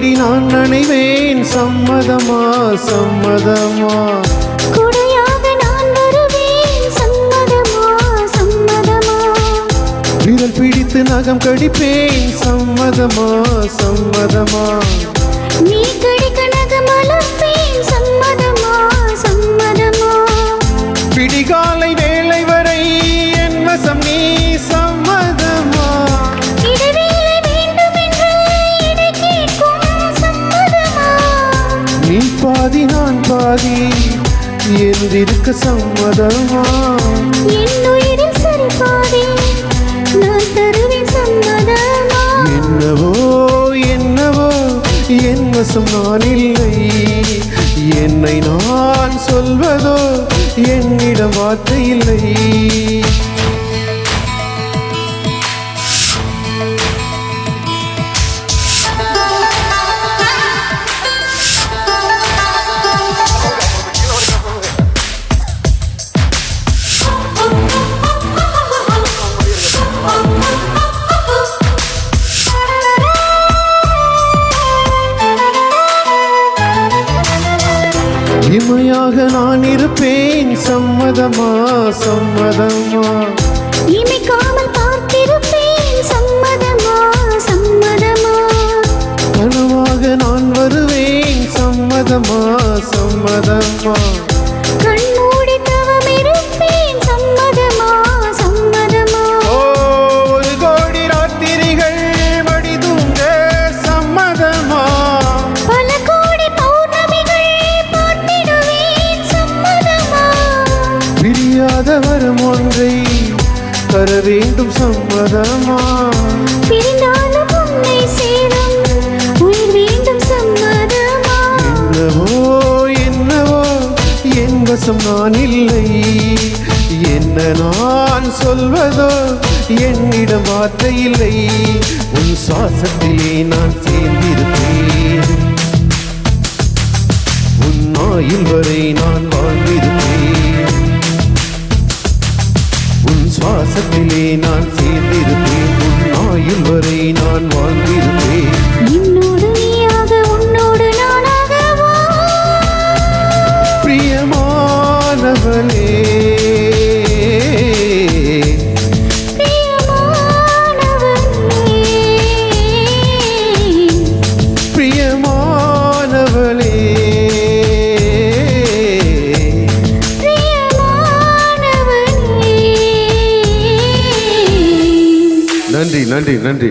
தேடி நான் நினைவேன். சம்மதமா சம்மதமா? கொடையாக நான் வருவேன். சம்மதமா சம்மதமா? விரல் பிடித்து நகம் கடிப்பேன். சம்மதமா சம்மதமா? நீ கடிக்க நகம் அலப்பேன். சம்மதமா சம்மதமா? விடிகாலை வேளை வரை என் வசம் நீ. சம்மதமா? இடைவேளை வேண்டும் என்று இடை கேட்கும். சம்மதமா? நீ பாதி நான் பாதி என்றிருக்க. சம்மதமா? என் உயிரில் சரிபாதி நான் தருவேன். சம்மதமா? என்னவோ என்னவோ என் வசம் நான் இல்லை. என்னை நான் சொல்வதோ என்னிடம் வார்த்தை இல்லை. இமையாக நான் இருப்பேன். சம்மதமா சம்மதமா? இமைக்காமல் பார்த்திருப்பேன். சம்மதமா சம்மதமா? கனவாக நான் வருவேன். சம்மதமா சம்மதமா? கண்மூடி தவம் இருப்பேன். சம்மதமா சம்மதமா? ஒரு கோடி ராத்திரிகள் மடிதுங்க. சம்மதமா? பல கோடி பௌர்ணமிகள் பார்த்திடுவேன். சம்மதமா? பிரியாத வரம் ஒன்றை தர வேண்டும். சம்மதமா? பிரிந்தாலும் உன்னை சேரும் உயிர் வேண்டும். சம்மதமா? என்னவோ என்னவோ என் வசம் நான் இல்லை. என்ன நான் சொல்வதோ என்னிடம் வார்த்தை இல்லை. உன் சுவாசத்திலே நான் சேர்ந்திருப்பேன். உன் ஆயுள் வரை நான் வாழ்ந்திருப்பேன். உன் சுவாசத்திலே நான் சேர்ந்திருப்பேன். உன் ஆயுள் வரை நான் வாழ்ந்திருப்பேன். என்னோடு நீயாக உன்னோடு நானாகவா? பிரியமானவளே பிரியமானவளே நன்றி நன்றி நன்றி.